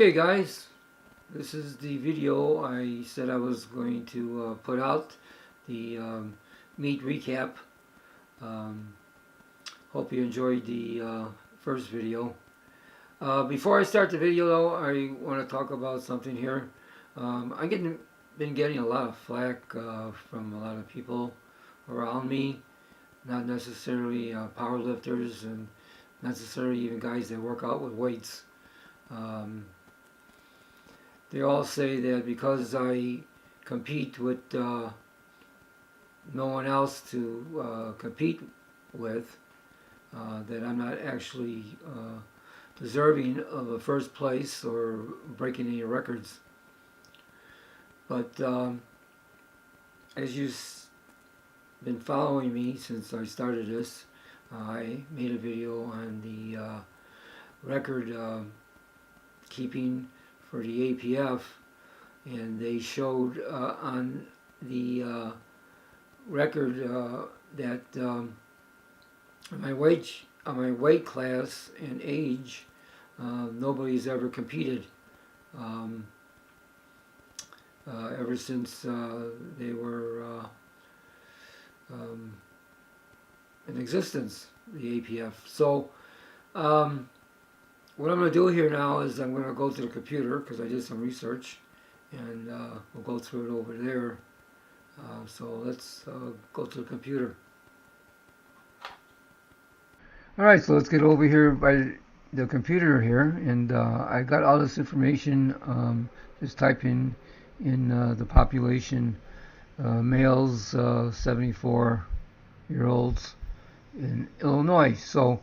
Okay guys, this is the video I said I was going to put out, the meet recap. Hope you enjoyed the first video. Before I start the video though, I want to talk about something here. I've been getting a lot of flack from a lot of people around me, not necessarily powerlifters and not necessarily even guys that work out with weights. They all say that because I compete with no one else to compete with, that I'm not actually deserving of a first place or breaking any records. But as you've been following me since I started this, I made a video on the record keeping for the APF, and they showed on the record that on my weight class and age, nobody's ever competed ever since they were in existence, the APF. So what I'm going to do here now is I'm going to go to the computer because I did some research, and we'll go through it over there. So let's go to the computer. Alright, so let's get over here by the computer here, and I got all this information. Just type in the population, males 74-year-olds in Illinois. So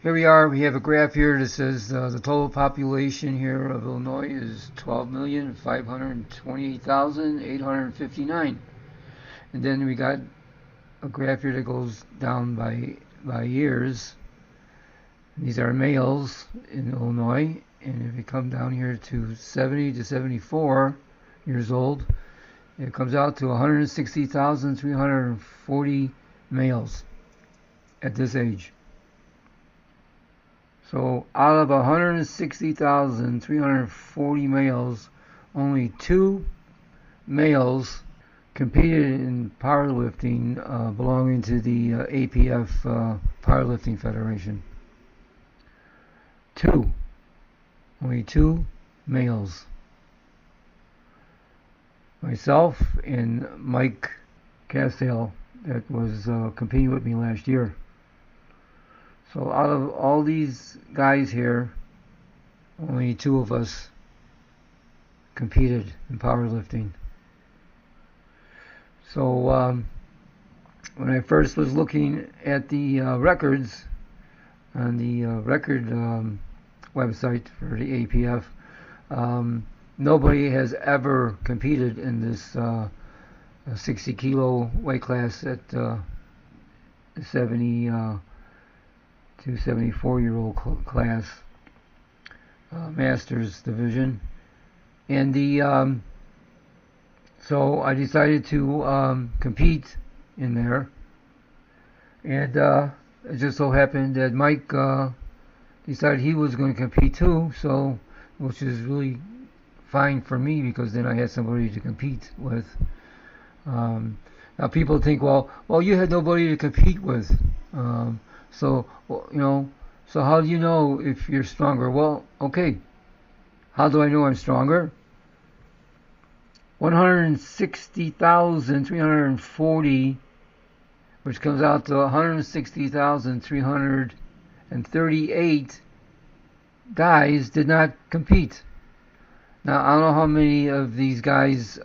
here we are. We have a graph here that says the total population here of Illinois is 12,528,859. And then we got a graph here that goes down by years. These are males in Illinois. And if you come down here to 70 to 74 years old, it comes out to 160,340 males at this age. So out of 160,340 males, only 2 males competed in powerlifting belonging to the APF Powerlifting Federation. Only 2 males. Myself and Mckay that was competing with me last year. So out of all these guys here, only 2 of us competed in powerlifting. So when I first was looking at the records on the record website for the APF, nobody has ever competed in this 60 kilo weight class at 70 to 74-year-old class, Masters division. And the so I decided to compete in there, and it just so happened that Mike decided he was going to compete too, so which is really fine for me because then I had somebody to compete with. Now people think, well, you had nobody to compete with. So, so how do you know if you're stronger? Well, okay, how do I know I'm stronger? 160,340, which comes out to 160,338 guys did not compete. Now, I don't know how many of these guys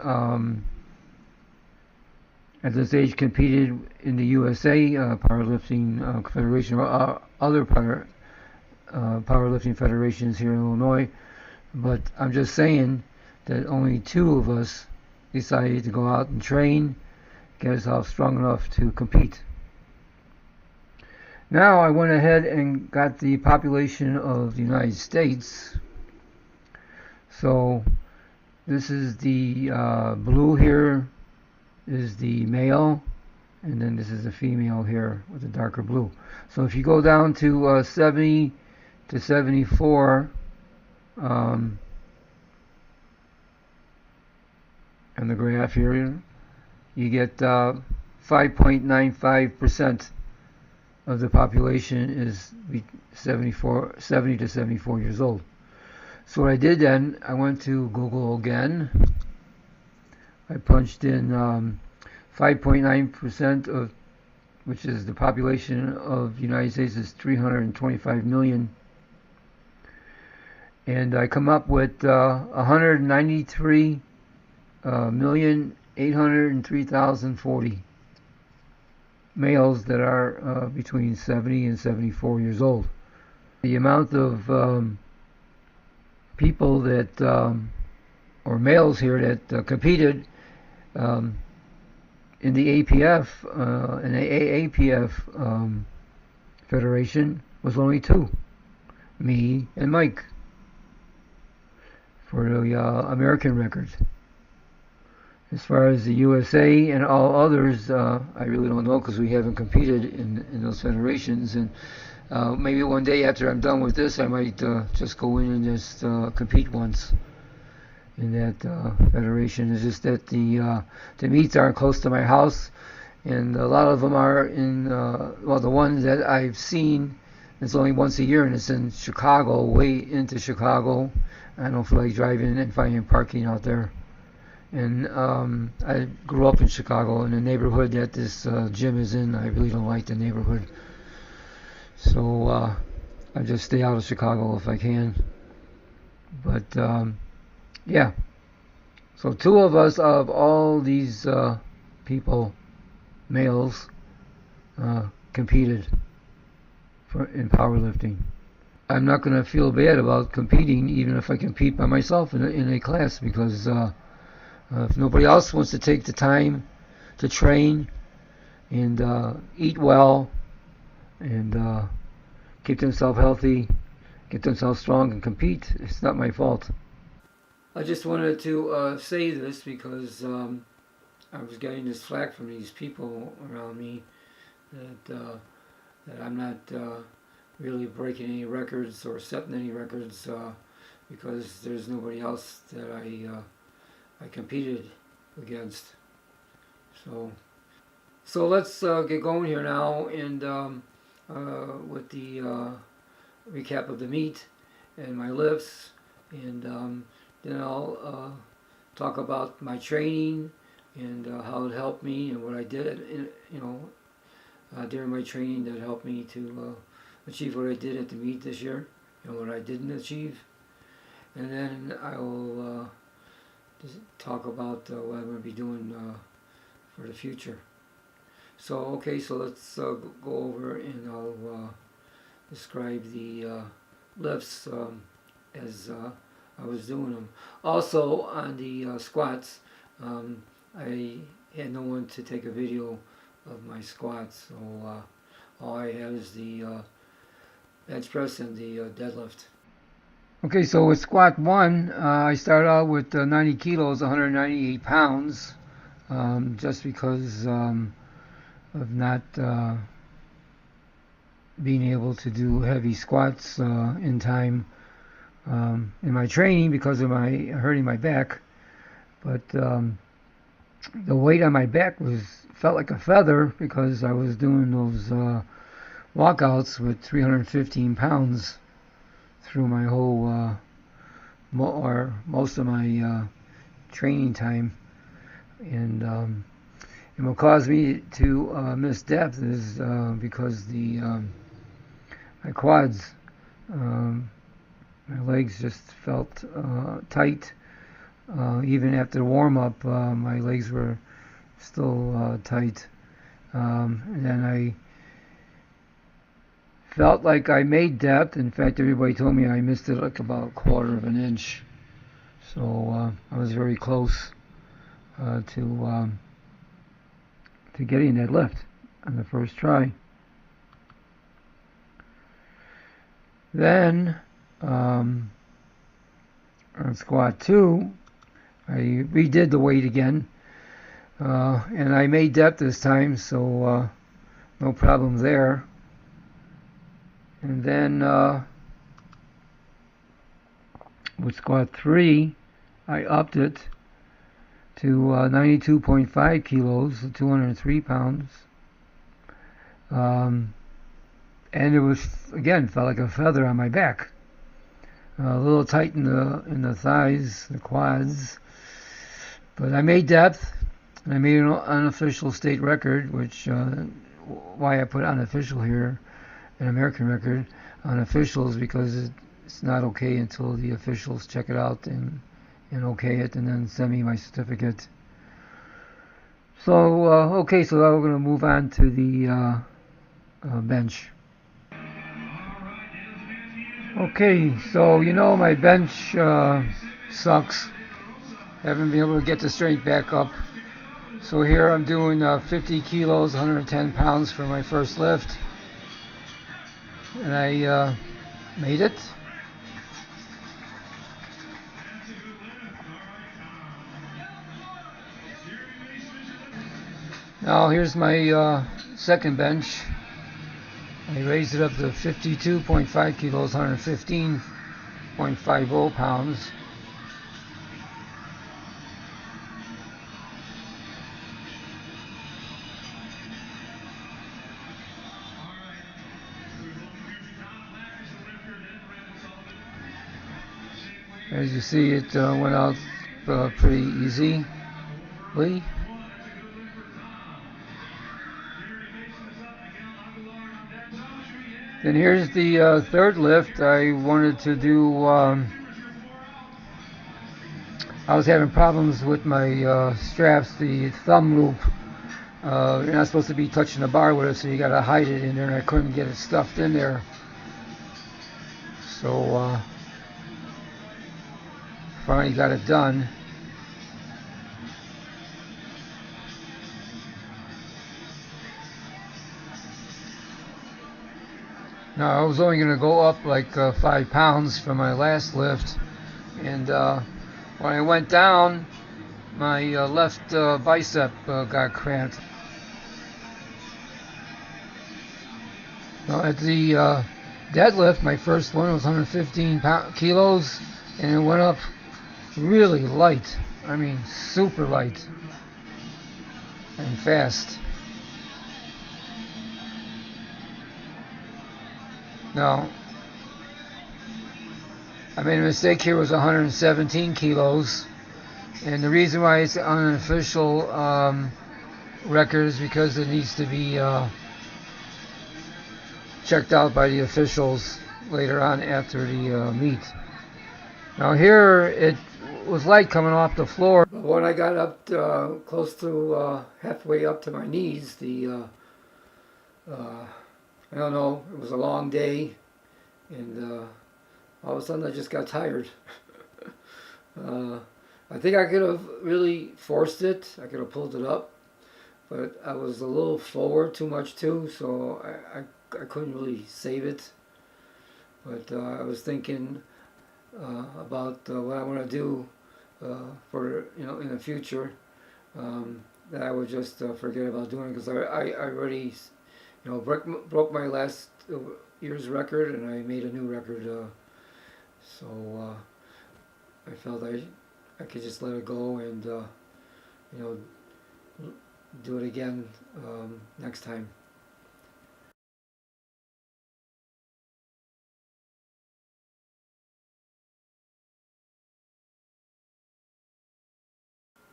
at this age competed in the USA Powerlifting Federation or other powerlifting federations here in Illinois, but I'm just saying that only 2 of us decided to go out and train, get ourselves strong enough to compete. Now I went ahead and got the population of the United States. So this is the blue here is the male, and then this is the female here with the darker blue. So if you go down to 70 to 74, on the graph here, you get 5.95% of the population is 70 to 74 years old. So what I did then, I went to Google again. I punched in 5.9% of, which is the population of the United States is 325 million. And I come up with 193,803,040 males that are between 70 and 74 years old. The amount of people that, or males here that competed in the APF and the AAPF Federation was only 2, me and Mike, for the American records. As far as the USA and all others, I really don't know because we haven't competed in those federations. And maybe one day after I'm done with this, I might just go in and just compete once in that federation. It's just that the meets aren't close to my house, and a lot of them are in, well, the ones that I've seen, it's only once a year, and it's in Chicago, way into Chicago. I don't feel like driving and finding parking out there. And I grew up in Chicago, in the neighborhood that this gym is in. I really don't like the neighborhood. So I just stay out of Chicago if I can. But yeah. So 2 of us out of all these people, males, competed in powerlifting. I'm not going to feel bad about competing, even if I compete by myself in a class, because if nobody else wants to take the time to train and eat well and keep themselves healthy, get themselves strong and compete, it's not my fault. I just wanted to say this because I was getting this flack from these people around me that I'm not really breaking any records or setting any records because there's nobody else that I competed against. So let's get going here now, and with the recap of the meet and my lifts, and then I'll talk about my training and how it helped me and what I did, during my training that helped me to achieve what I did at the meet this year and what I didn't achieve. And then I will just talk about what I'm going to be doing for the future. So okay, so let's go over and I'll describe the lifts as I was doing them. Also on the squats, I had no one to take a video of my squats, so all I have is the bench press and the deadlift. Okay, so with squat 1, I started out with 90 kilos, 198 pounds, just because of not being able to do heavy squats in time in my training because of my hurting my back. But the weight on my back felt like a feather because I was doing those walkouts with 315 pounds through my whole or most of my training time. And what caused me to miss depth is because my quads, my legs just felt tight. Even after the warm-up, my legs were still tight. And then I felt like I made depth. In fact, everybody told me I missed it like about 1/4 of an inch. So I was very close to getting that lift on the first try. Then on squat 2, I redid the weight again, and I made depth this time, so no problem there. And then with squat 3, I upped it to 92.5 kilos, 203 pounds. And it was, again, felt like a feather on my back. A little tight in the thighs, the quads. But I made depth, and I made an unofficial state record, which, why I put unofficial here, an American record. Unofficial is because it's not okay until the officials check it out and okay it, and then send me my certificate. So, okay, so now we're going to move on to the bench. Okay, so my bench sucks. Haven't been able to get the strength back up. So here I'm doing 50 kilos, 110 pounds for my first lift. And I made it. Now here's my second bench. I raised it up to 52.5 kilos, 115.50 pounds. As you see, it went out pretty easily. Then here's the third lift. I wanted to do, I was having problems with my straps, the thumb loop. You're not supposed to be touching the bar with it, so you got to hide it in there, and I couldn't get it stuffed in there. So finally got it done. Now I was only going to go up like 5 pounds from my last lift, and when I went down, my left bicep got cramped. Now at the deadlift, my first one was 115 kilos, and it went up really light. I mean, super light and fast. Now, I made a mistake here. Was 117 kilos, and the reason why it's unofficial record is because it needs to be checked out by the officials later on after the meet. Now here it was light coming off the floor, but when I got up close to halfway up to my knees, I don't know, it was a long day, and all of a sudden I just got tired. I think I could have really forced it. I could have pulled it up, but I was a little forward too much too, so I couldn't really save it. But I was thinking about what I want to do for in the future, that I would just forget about doing, because I already broke my last year's record, and I made a new record. So I felt I could just let it go and do it again next time.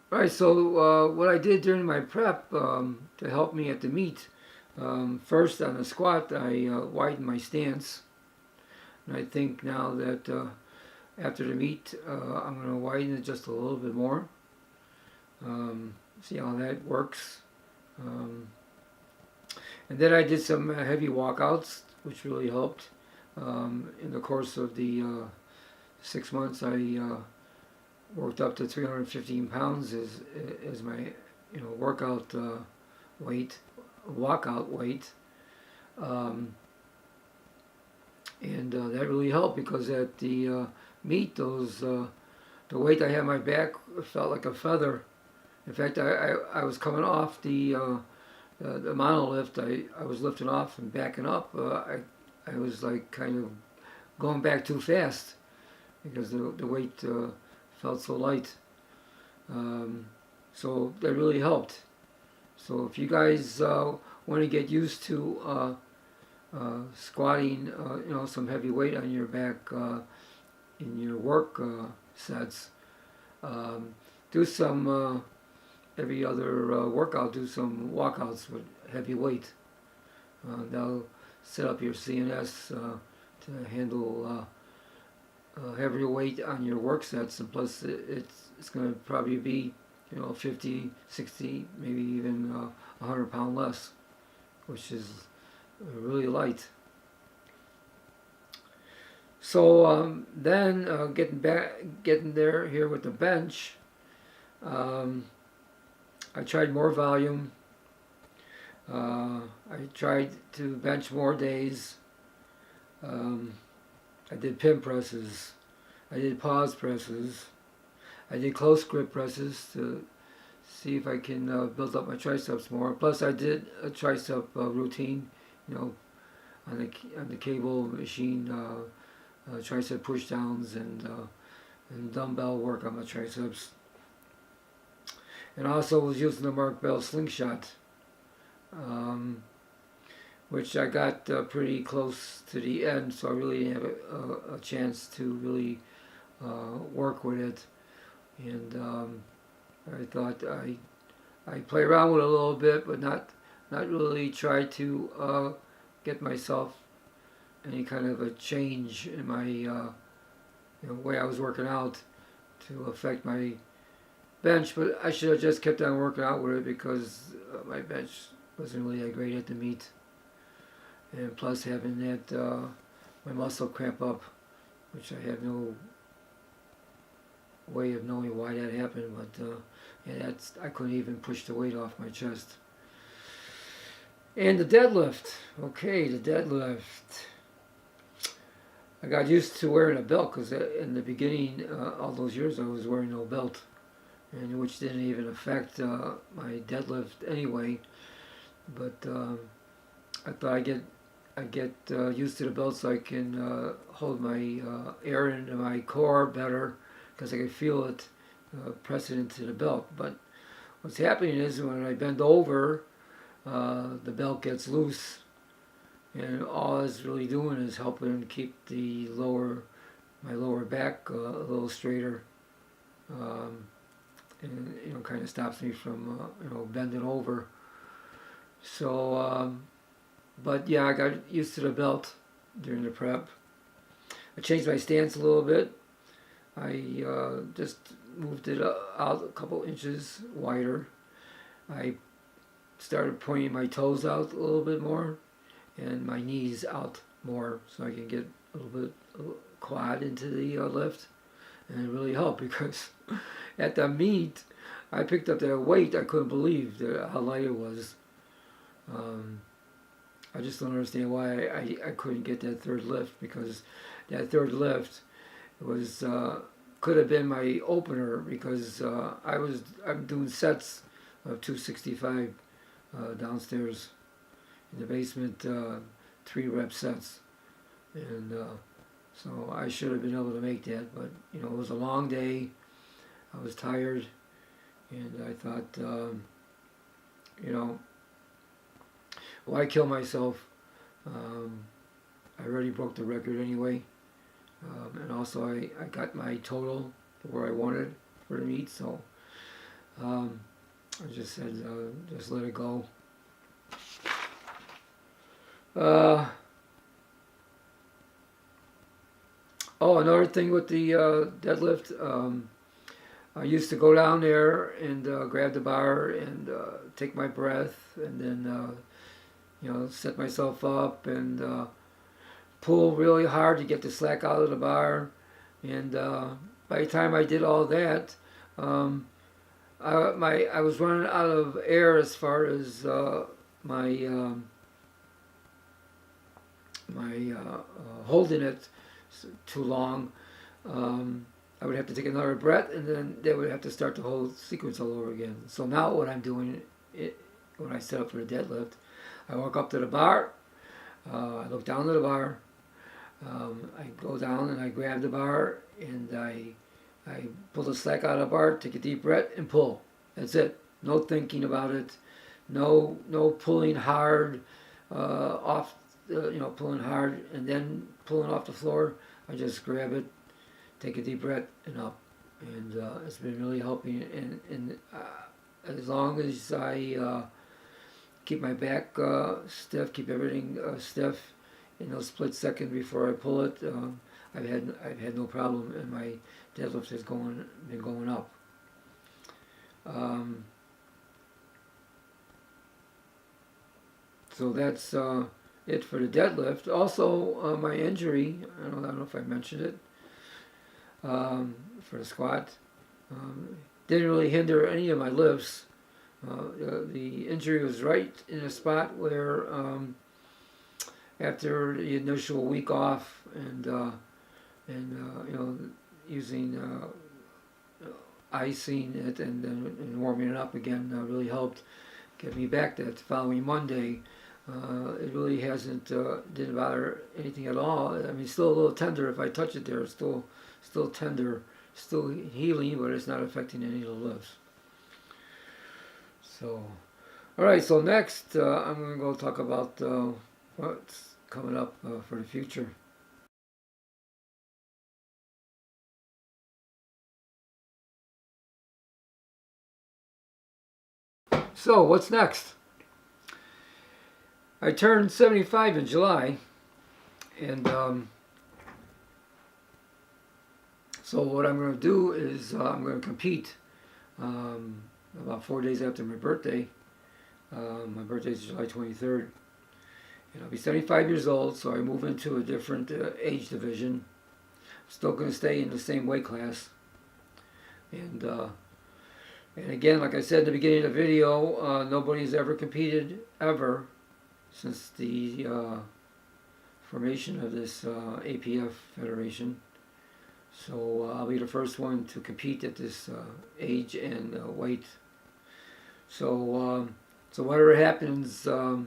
Right, so what I did during my prep to help me at the meet, first on the squat, I widened my stance. And I think now that after the meet, I'm going to widen it just a little bit more. See how that works. And then I did some heavy walkouts, which really helped. In the course of the 6 months, I worked up to 315 pounds as my workout weight, walkout weight, and that really helped, because at the meet, the weight I had on my back felt like a feather. In fact, I was coming off the monolift. I was lifting off and backing up. I was like kind of going back too fast, because the weight felt so light. So that really helped. So if you guys want to get used to squatting, some heavy weight on your back in your work sets, um, do some every other workout. Do some walkouts with heavy weight. That'll set up your CNS to handle heavier weight on your work sets, and plus it's going to probably be 50, 60, maybe even 100 pound less, which is really light. So then getting there here with the bench, I tried more volume. I tried to bench more days. I did pin presses. I did pause presses. I did close grip presses to see if I can build up my triceps more. Plus, I did a tricep routine, on the cable machine, tricep push downs and dumbbell work on my triceps. And also was using the Mark Bell slingshot, which I got pretty close to the end, so I really didn't have a chance to really work with it. And I thought I play around with it a little bit, but not really try to get myself any kind of a change in my way I was working out to affect my bench. But I should have just kept on working out with it because my bench wasn't really that great at the meet. And plus having that my muscle cramp up, which I have no way of knowing why that happened, but I couldn't even push the weight off my chest. And the deadlift. Okay, the deadlift. I got used to wearing a belt because in the beginning, all those years, I was wearing no belt, and which didn't even affect my deadlift anyway. But I thought I get used to the belt so I can hold my air into my core better because I can feel it pressing into the belt. But what's happening is when I bend over, the belt gets loose, and all it's really doing is helping keep my lower back a little straighter, and kind of stops me from bending over. So, but yeah, I got used to the belt during the prep. I changed my stance a little bit. I just moved it out a couple inches wider. I started pointing my toes out a little bit more and my knees out more so I can get a little quad into the lift. And it really helped because at the meet, I picked up that weight. I couldn't believe how light it was. I just don't understand why I couldn't get that third lift, because that third lift was could have been my opener, because I'm doing sets of 265 downstairs in the basement, 3-rep sets, and so I should have been able to make that, but it was a long day. I was tired, and I thought, why kill myself? I already broke the record anyway. And also I got my total where I wanted for the meet, so I just said, just let it go. Another thing with the deadlift, I used to go down there and grab the bar and take my breath, and then set myself up and pull really hard to get the slack out of the bar. And by the time I did all that, I was running out of air as far as my holding it too long. I would have to take another breath, and then they would have to start the whole sequence all over again. So now what I'm doing, when I set up for the deadlift, I walk up to the bar, I look down at the bar, I go down and I grab the bar, and I pull the slack out of the bar, take a deep breath, and pull. That's it. No thinking about it. No pulling hard off. Pulling hard and then pulling off the floor. I just grab it, take a deep breath, and up. And it's been really helping. And as long as I keep my back stiff, keep everything stiff in those split seconds before I pull it, I've had no problem, and my deadlift has been going up. So that's it for the deadlift. Also, my injury, I don't know if I mentioned it, for the squat, didn't really hinder any of my lifts. The injury was right in a spot where after the initial week off and using icing it and warming it up again really helped get me back that following Monday. It really didn't bother anything at all. I mean, it's still a little tender if I touch it there. It's still tender, still healing, but it's not affecting any of the lifts. So, all right. So next, I'm going to go talk about what's coming up for the future. So, what's next? I turned 75 in July, and so what I'm going to do is I'm going to compete about 4 days after my birthday. My birthday is July 23rd, and I'll be 75 years old, so I move into a different age division. I'm still going to stay in the same weight class, and again, like I said in the beginning of the video, nobody's ever competed ever since the formation of this APF Federation. So I'll be the first one to compete at this age and weight. So whatever happens at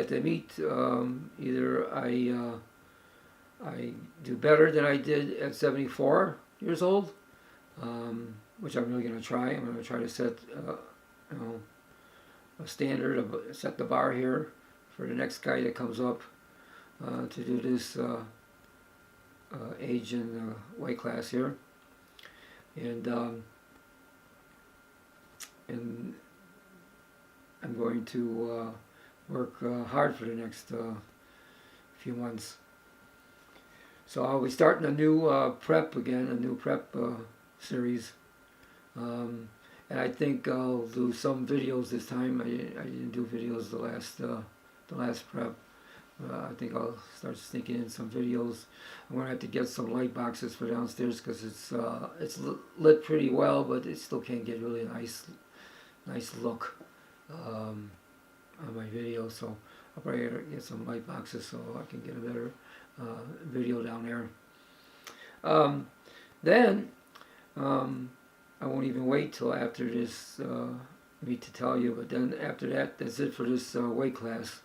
the meet, either I do better than I did at 74 years old, which I'm really going to try. I'm going to try to set a standard, set the bar here for the next guy that comes up to do this age and weight class here, and I'm going to work hard for the next few months. So I'll be starting a new prep again, a new prep series, and I think I'll do some videos this time. I didn't do videos the last prep. I think I'll start sneaking in some videos. I'm gonna have to get some light boxes for downstairs because it's lit pretty well, but it still can't get really nice look on my video. So I'll probably get some light boxes so I can get a better video down there. Then I won't even wait till after this meet to tell you. But then after that, that's it for this weight class.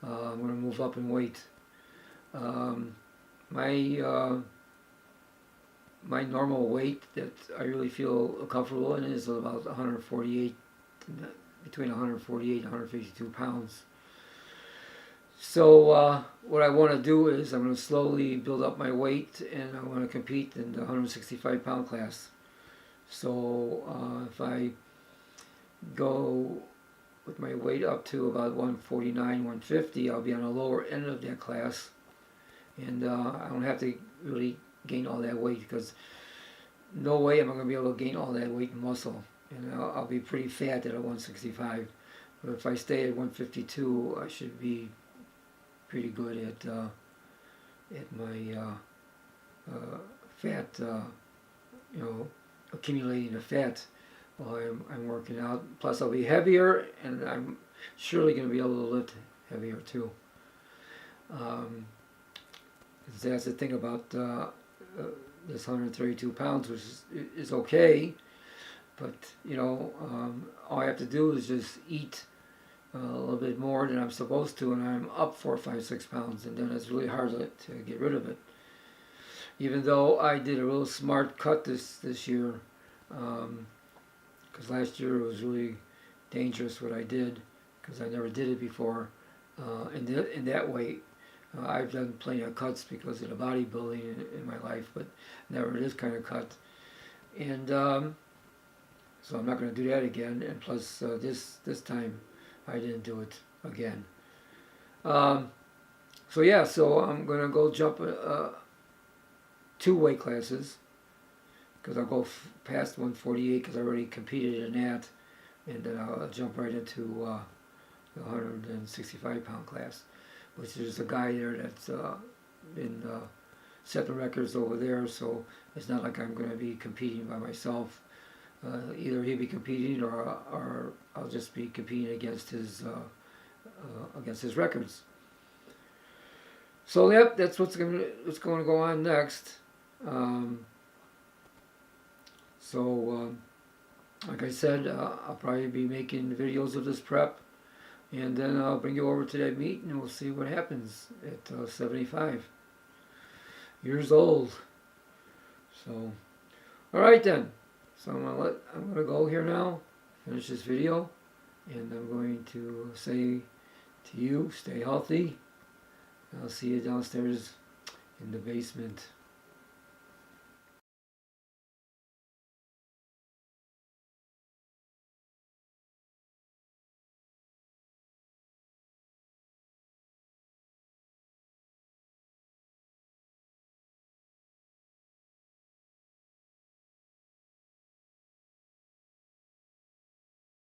I'm going to move up in weight. My normal weight that I really feel comfortable in is about 148, between 148 and 152 pounds. So what I want to do is I'm going to slowly build up my weight, and I want to compete in the 165 pound class. So if I go with my weight up to about 149, 150, I'll be on the lower end of that class, and I don't have to really gain all that weight, because no way am I going to be able to gain all that weight in muscle, and I'll be pretty fat at a 165. But if I stay at 152, I should be pretty good at my fat, accumulating the fat while I'm working out. Plus I'll be heavier, and I'm surely going to be able to lift heavier too. That's the thing about this 132 pounds, which is okay, but all I have to do is just eat a little bit more than I'm supposed to, and I'm up 4, 5, 6 pounds, and then it's really hard to get rid of it. Even though I did a real smart cut this year, because last year it was really dangerous what I did, because I never did it before in that weight. I've done plenty of cuts because of the bodybuilding in my life, but never this kind of cut. And so I'm not going to do that again. And plus, this time I didn't do it again. So yeah, so I'm going to go jump 2 weight classes, because I'll go past 148 because I already competed in that, and then I'll jump right into the 165 pound class, which there's a guy there that's been setting records over there, so it's not like I'm going to be competing by myself. Either he'll be competing, or I'll just be competing against his records. So yep, that's what's going to go on next. Like I said, I'll probably be making videos of this prep, and then I'll bring you over to that meet, and we'll see what happens at 75 years old. So, all right then. So I'm gonna go here now, finish this video, and I'm going to say to you, stay healthy. I'll see you downstairs in the basement.